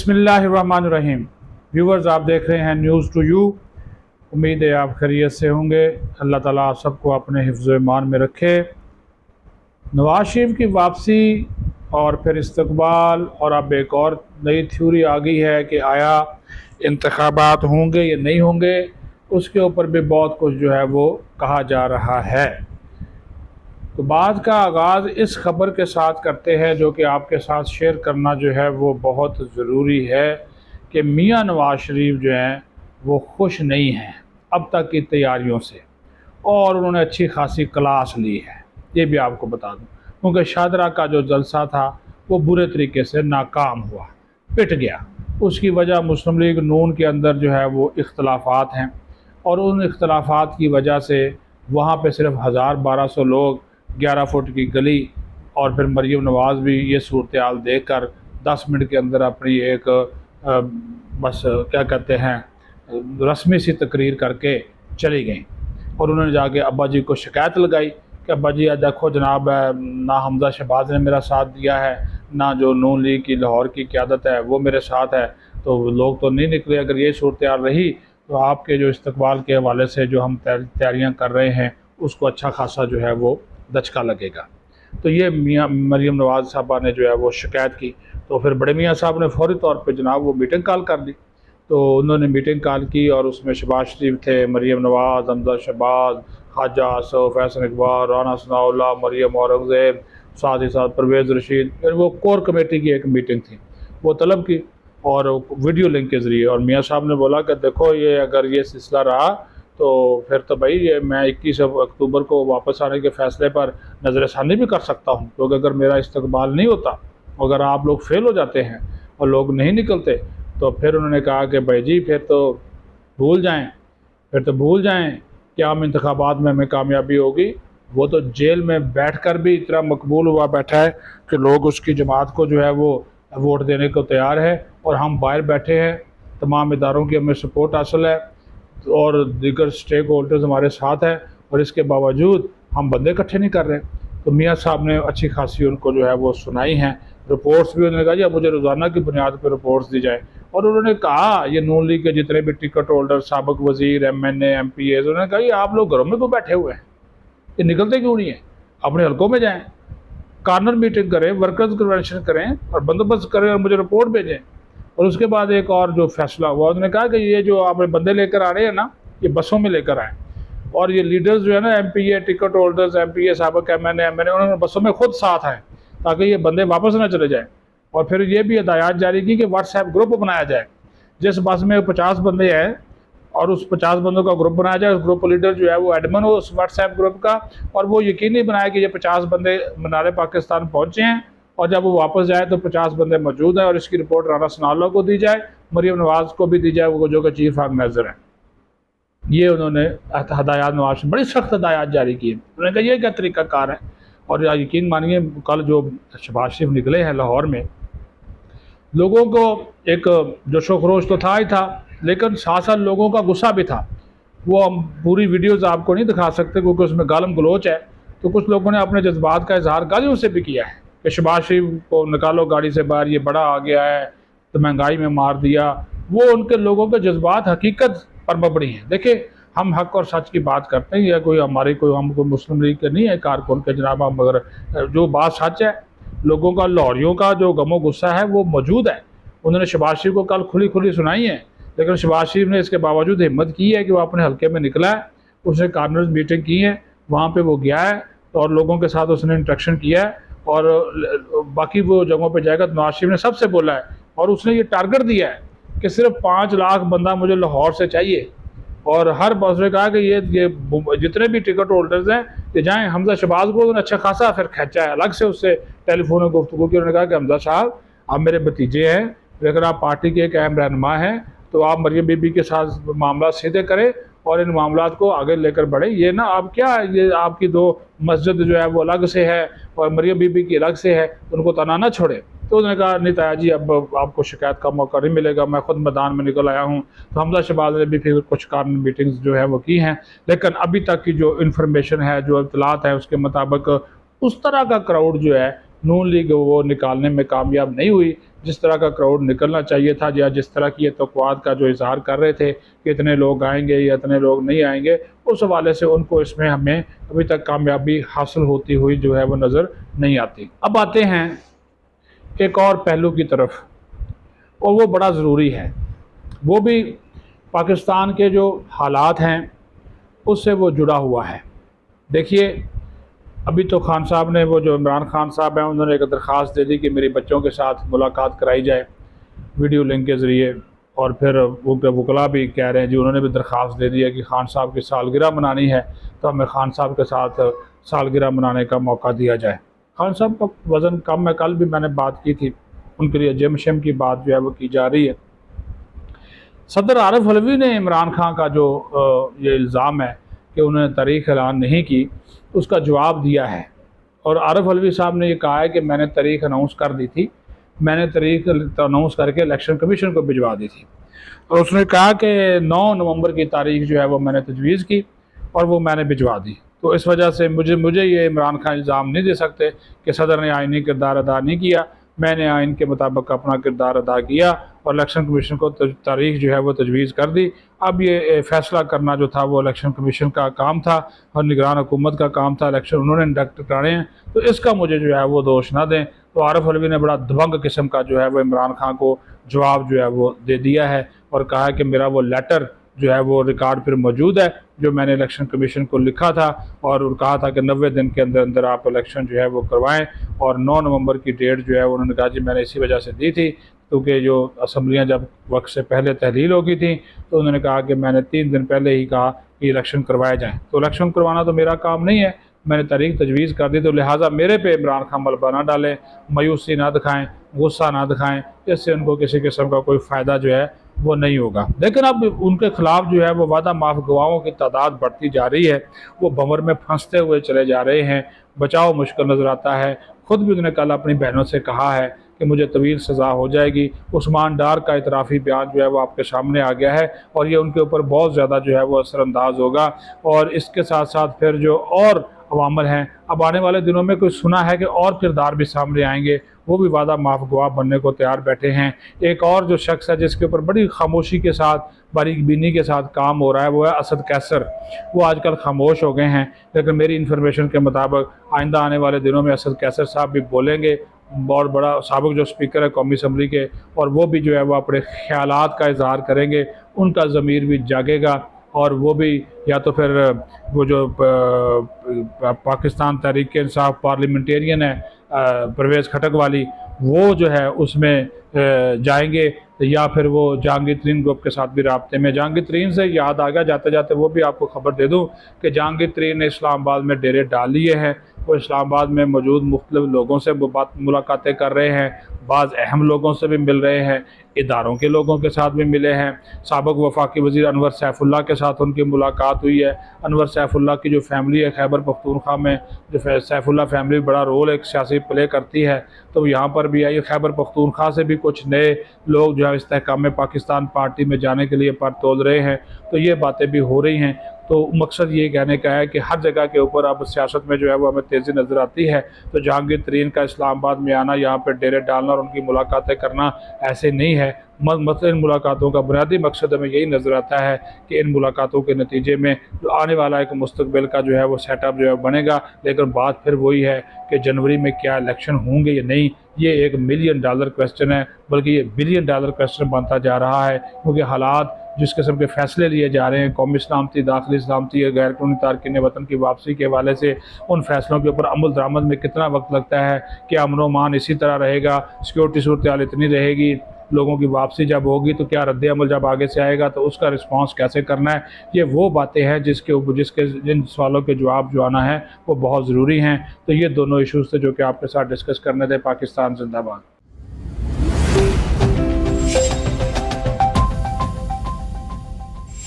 बिस्मिल्लाहिर्रहमानिर्रहीम। व्यूवर्स, आप देख रहे हैं न्यूज़ टू यू। उम्मीद है आप खैरियत से होंगे। अल्लाह ताला आप सबको अपने हिफ्ज़ व ईमान में रखे। नवाज शरीफ की वापसी और फिर इस्तकबाल, और अब एक और नई थ्योरी आ गई है कि आया इंतखाबात होंगे या नहीं होंगे, उसके ऊपर भी बहुत कुछ जो है वो कहा जा रहा है। तो बात का आगाज़ इस खबर के साथ करते हैं जो कि आपके साथ शेयर करना जो है वो बहुत ज़रूरी है कि मियां नवाज शरीफ जो हैं वो खुश नहीं हैं अब तक की तैयारियों से, और उन्होंने अच्छी खासी क्लास ली है, ये भी आपको बता दूं। क्योंकि शादरा का जो जलसा था वो बुरे तरीके से नाकाम हुआ, पिट गया। उसकी वजह मुस्लिम लीग नून के अंदर जो है वो इख्तलाफात हैं, और उन इख्तलाफात की वजह से वहाँ पे सिर्फ 1000-1200 लोग, 11 फुट की गली, और फिर मरीम नवाज़ भी ये सूरत हाल देख कर 10 मिनट के अंदर अपनी एक बस क्या कहते हैं रस्मी सी तकरीर करके चली गई। और उन्होंने जाके अब्बा जी को शिकायत लगाई कि अब्बा जी देखो जनाब, ना हमजा शहबाज ने मेरा साथ दिया है, ना जो नून लीग की लाहौर की क़यादत है वो मेरे साथ है, तो लोग तो नहीं निकले। अगर ये सूरत हाल रही तो आपके जो इस्तकबाल के हवाले से जो हम तैयारियाँ कर रहे हैं उसको अच्छा खासा जो है वो दचका लगेगा। तो ये मियाँ मरीम नवाज़ साहबा ने जो है वो शिकायत की। तो फिर बड़े मियाँ साहब ने फौरी तौर पे जनाब वो मीटिंग कॉल कर दी। तो उन्होंने मीटिंग कॉल की और उसमें शहबाज शरीफ थे, मरीम नवाज़, हमजा शहबाज, ख्वाजा आसफ, फैसल इकबाल, राना सनाउल्लाह, मरीम औरंगज़ेब, साथ ही साथ परवेज़ रशीद। फिर वो कोर कमेटी की एक मीटिंग थी, वो तलब की और वीडियो लिंक के ज़रिए। और मियाँ साहब ने बोला कि देखो ये अगर ये सिलसिला रहा तो फिर तो भाई ये मैं 21 अक्टूबर को वापस आने के फ़ैसले पर नज़रसानी भी कर सकता हूँ, क्योंकि अगर मेरा इस्तकबाल नहीं होता, अगर आप लोग फेल हो जाते हैं और लोग नहीं निकलते, तो फिर उन्होंने कहा कि भाई जी फिर तो भूल जाएं, फिर तो भूल जाएं कि आम इंतखाबात में हमें कामयाबी होगी। वो तो जेल में बैठकर भी इतना मकबूल हुआ बैठा है कि लोग उसकी जमात को जो है वो वोट देने को तैयार है, और हम बाहर बैठे हैं, तमाम इदारों की हमें सपोर्ट हासिल है और दीगर स्टेक होल्डर्स हमारे साथ हैं, और इसके बावजूद हम बंदे इकट्ठे नहीं कर रहे। तो मियाँ साहब ने अच्छी खासी उनको जो है वो सुनाई हैं, रिपोर्ट्स भी। उन्होंने कहा जी अब मुझे रोज़ाना की बुनियाद पर रिपोर्ट्स दी जाए। और उन्होंने कहा ये नून लीग के जितने भी टिकट होल्डर, साबिक वज़ीर, MNA, MPAs, उन्होंने कहा ये आप लोग घरों में क्यों बैठे हुए हैं, ये निकलते क्यों नहीं हैं, अपने हल्कों में जाएँ, कार्नर मीटिंग करें, वर्कर्स कन्वेंशन करें और बंदोबस्त करें और मुझे रिपोर्ट भेजें। और उसके बाद एक और जो फैसला हुआ, उन्होंने कहा कि ये जो आपने बंदे लेकर आ रहे हैं ना, ये बसों में लेकर आएँ, और ये लीडर्स जो है ना, MPA, टिकट होल्डर्स, MPA, साबिक MNA, उन्होंने बसों में खुद साथ आए ताकि ये बंदे वापस ना चले जाएँ। और फिर ये भी हिदायत जारी की कि व्हाट्सएप ग्रुप बनाया जाए, जिस बस में 50 बंदे हैं और उस 50 बंदों का ग्रुप बनाया जाए, उस ग्रुप लीडर जो है वो एडमिन हो उस व्हाट्सएप ग्रुप का, और वो यकीनी बनाए कि ये 50 बंदे मीनार पाकिस्तान पहुँचे हैं, और जब वो वापस जाए तो 50 बंदे मौजूद हैं, और इसकी रिपोर्ट राना सनाउल्लाह को दी जाए, मरीम नवाज़ को भी दी जाए, वो जो कि चीफ ऑर्गेनाइजर हैं। ये उन्होंने हदायत नवाज बड़ी सख्त हदायत जारी की। उन्होंने कहा ये क्या तरीक़ाकार है। और यकीन मानिए कल जो शहबाज शरीफ निकले हैं लाहौर में, लोगों को एक जोशो खरोश तो था ही था, लेकिन साथ साथ लोगों का गुस्सा भी था। वो हम पूरी वीडियोज़ आपको नहीं दिखा सकते क्योंकि उसमें गालम गलोच है। तो कुछ लोगों ने अपने जज्बात का इजहार गालियों से भी किया है कि शहबाज शरीफ को निकालो गाड़ी से बाहर, ये बड़ा आ गया है, तो महंगाई में मार दिया। वो उनके लोगों के जज्बात हकीकत पर मबनी हैं। देखिए हम हक और सच की बात करते हैं, या कोई हमारी कोई हम कोई मुस्लिम लीग के नहीं है कारकुन के जनाब, हम मगर जो बात सच है, लोगों का लाहौरियों का जो गमो गुस्सा है वो मौजूद है। उन्होंने शहबाज शरीफ को कल खुली खुली सुनाई है, लेकिन शहबाज शरीफ ने इसके बावजूद हिम्मत की है कि वो अपने हल्के में निकला है, उसने कार्नर मीटिंग की है, वहाँ पे वो गया है और लोगों के साथ उसने इंट्रैक्शन किया है, और बाकी वो जगहों पे जाएगा। तो नवाज शरीफ ने सबसे बोला है, और उसने ये टारगेट दिया है कि सिर्फ 5 लाख बंदा मुझे लाहौर से चाहिए, और हर बस ने कहा कि ये जितने भी टिकट होल्डर्स हैं ये जाएँ। हमजा शहबाज को उन्होंने अच्छा खासा फिर खींचा है अलग से, उससे टेलीफोन में गुफ्तगू की। उन्होंने कहा कि हमजा साहब आप मेरे भतीजे हैं, लेकिन आप पार्टी के एक अहम रहनुमा हैं, तो आप मरियम बीबी के साथ मामला सीधे करें और इन मामला को आगे लेकर बढ़ें। ये ना आप क्या, ये आपकी 2 मस्जिद जो है वो अलग से है और मरियम बीबी की अलग से है, उनको तना ना छोड़े। तो उन्होंने कहा नहीं ताया जी अब आपको शिकायत का मौका नहीं मिलेगा, मैं खुद मैदान में निकल आया हूँ। तो हमजा शहबाज ने भी फिर कुछ कार्नर मीटिंग्स जो है वो की हैं, लेकिन अभी तक की जो इन्फॉर्मेशन है, जो इत्तलात है, उसके मुताबिक उस तरह का क्राउड जो है नून लीग वो निकालने में कामयाब नहीं हुई। जिस तरह का क्राउड निकलना चाहिए था या जिस तरह की ये तौक़्क़ात का जो इज़हार कर रहे थे कि इतने लोग आएंगे या इतने लोग नहीं आएंगे, उस हवाले से उनको इसमें हमें अभी तक कामयाबी हासिल होती हुई जो है वो नज़र नहीं आती। अब आते हैं एक और पहलू की तरफ, और वो बड़ा ज़रूरी है, वो भी पाकिस्तान के जो हालात हैं उससे वो जुड़ा हुआ है। देखिए, अभी तो खान साहब ने, वो जो इमरान खान साहब हैं, उन्होंने एक दरख्वास्त दे दी कि मेरे बच्चों के साथ मुलाकात कराई जाए वीडियो लिंक के ज़रिए, और फिर वो वकला भी कह रहे हैं जी, उन्होंने भी दरख्वास्त दे दी है कि खान साहब की सालगिरह मनानी है तो हमें खान साहब के साथ सालगिरह मनाने का मौका दिया जाए। खान साहब का वज़न कम है, कल भी मैंने बात की थी, उनके लिए जिम शिम की बात जो है वो की जा रही है। सदर आरिफ अलवी ने इमरान खान का जो ये इल्ज़ाम है कि उन्होंने तारीख़ ऐलान नहीं की, उसका जवाब दिया है, और आरिफ अलवी साहब ने ये कहा है कि मैंने तारीख़ अनाउंस कर दी थी, मैंने तारीख़ अनाउंस करके इलेक्शन कमीशन को भिजवा दी थी, और उसने कहा कि 9 नवंबर की तारीख़ जो है वो मैंने तजवीज़ की और वो मैंने भिजवा दी। तो इस वजह से मुझे ये इमरान खान इल्ज़ाम नहीं दे सकते कि सदर ने आइनी किरदार अदा नहीं किया। मैंने आइन के मुताबिक अपना किरदार अदा किया और इलेक्शन कमीशन को तारीख़ जो है वो तजवीज़ कर दी। अब ये फ़ैसला करना जो था वो इलेक्शन कमीशन का काम था और निगरान हुकूमत का काम था, इलेक्शन उन्होंने इंडक्ट कराने हैं, तो इसका मुझे जो है वो दोष ना दें। तो आरिफ अलवी ने बड़ा दबंग किस्म का जो है वो इमरान खान को जवाब जो है वो दे दिया है और कहा है कि मेरा वो लेटर जो है वो रिकॉर्ड पर मौजूद है जो मैंने इलेक्शन कमीशन को लिखा था, और कहा था कि 90 दिन के अंदर अंदर आप इलेक्शन जो है वो करवाएं, और 9 नवंबर की डेट जो है उन्होंने कहा जी मैंने इसी वजह से दी थी क्योंकि जो असम्बलियाँ जब वक्त से पहले तहलील हो गई थी तो उन्होंने कहा कि मैंने 3 दिन पहले ही कहा कि इलेक्शन करवाए जाएँ। तो इलेक्शन करवाना तो मेरा काम नहीं है, मैंने तारीख तजवीज़ कर दी, तो लिहाजा मेरे पे इमरान खान मलबा ना डालें, मायूसी ना दिखाएँ, गुस्सा ना दिखाएँ, इससे उनको किसी किस्म का कोई फ़ायदा जो है वो नहीं होगा। लेकिन अब उनके ख़िलाफ़ जो है वो वादा माफ़ गवाहों की तादाद बढ़ती जा रही है, वो भंवर में फंसते हुए चले जा रहे हैं, बचाव मुश्किल नज़र आता है। ख़ुद भी उन्होंने कल अपनी बहनों से कहा है कि मुझे तवील सज़ा हो जाएगी। उस्मान डार का इतराफ़ी बयान जो है वो आपके सामने आ गया है और ये उनके ऊपर बहुत ज़्यादा जो है वो असरअंदाज होगा, और इसके साथ साथ फिर जो और अवामल हैं, अब आने वाले दिनों में कोई सुना है कि और किरदार भी सामने आएंगे, वो भी वादा माफ़ गवाह बनने को तैयार बैठे हैं। एक और जो शख्स है जिसके ऊपर बड़ी खामोशी के साथ, बारीक बीनी के साथ काम हो रहा है, वो है असद कैसर। वो आजकल खामोश हो गए हैं, लेकिन मेरी इन्फॉर्मेशन के मुताबिक आइंदा आने वाले दिनों में असद कैसर साहब भी बोलेंगे, बहुत बड़ा साबिक जो स्पीकर है कौमी असम्बली के, और वो भी जो है वो अपने ख़यालात का इज़हार करेंगे, उनका ज़मीर भी जागेगा, और वो भी या तो फिर वो जो पाकिस्तान तहरीक इंसाफ पार्लियामेंटेरियन है परवेज़ खटक वाली, वो जो है उसमें जाएंगे, या फिर वो जहांगीर तरीन ग्रुप के साथ भी राब्ते में। जहांगीर तरीन से याद आ गया जाते जाते वो भी आपको ख़बर दे दूँ कि जहांगीर तरीन ने इस्लामाबाद में डेरे डाल लिए हैं। वो इस्लामाबाद में मौजूद मुख्तलिफ लोगों से मुलाकातें कर रहे हैं, बाज़ अहम लोगों से भी मिल रहे हैं, इदारों के लोगों के साथ भी मिले हैं। साबिक़ वफाकी वज़ीर अनवर सैफुल्लाह के साथ उनकी मुलाकात हुई है। अनवर सैफुल्लाह की जो फैमिली है खैबर पख्तूनख्वा में, जो सैफुल्लाह फैमिली बड़ा रोल एक सियासी प्ले करती है, तो यहाँ पर भी आई। खैबर पख्तूनख्वा से भी कुछ नए लोग जो है इस्तेहकाम पाकिस्तान पार्टी में जाने के लिए पर तोल रहे हैं, तो ये बातें भी हो रही हैं। तो मकसद ये कहने का है कि हर जगह के ऊपर अब सियासत में जो है वो हमें तेज़ी नज़र आती है। तो जहांगीर तरीन का इस्लामाबाद में आना, यहाँ पर डेरे डालना और उनकी मुलाकातें करना ऐसे नहीं है। मतलब इन मुलाकातों का बुनियादी मकसद हमें यही नज़र आता है कि इन मुलाकातों के नतीजे में जो आने वाला एक मुस्तकबिल का जो है वो सेटअप जो है बनेगा। लेकिन बात फिर वही है कि जनवरी में क्या इलेक्शन होंगे या नहीं, ये एक $1 मिलियन क्वेश्चन है, बल्कि ये $1 बिलियन क्वेश्चन बनता जा रहा है, क्योंकि हालात जिस किस्म के फ़ैसले लिए जा रहे हैं कौमी सलामती, दाखिली सलामती, गैर कानूनी तारकीन वतन की वापसी के हवाले से, उन फ़ैसलों के ऊपर अमल दरामद में कितना वक्त लगता है, कि अमन मान इसी तरह रहेगा, सिक्योरिटी सूरत हाल इतनी रहेगी, लोगों की वापसी जब होगी तो क्या रद्द अमल जब आगे से आएगा तो उसका रिस्पांस कैसे करना है, ये वो बातें हैं जिसके जिन सवालों के जवाब जो आना है वो बहुत ज़रूरी हैं। तो ये दोनों इशूज़ थे जो कि आपके साथ डिस्कस करने थे। पाकिस्तान जिंदाबाद।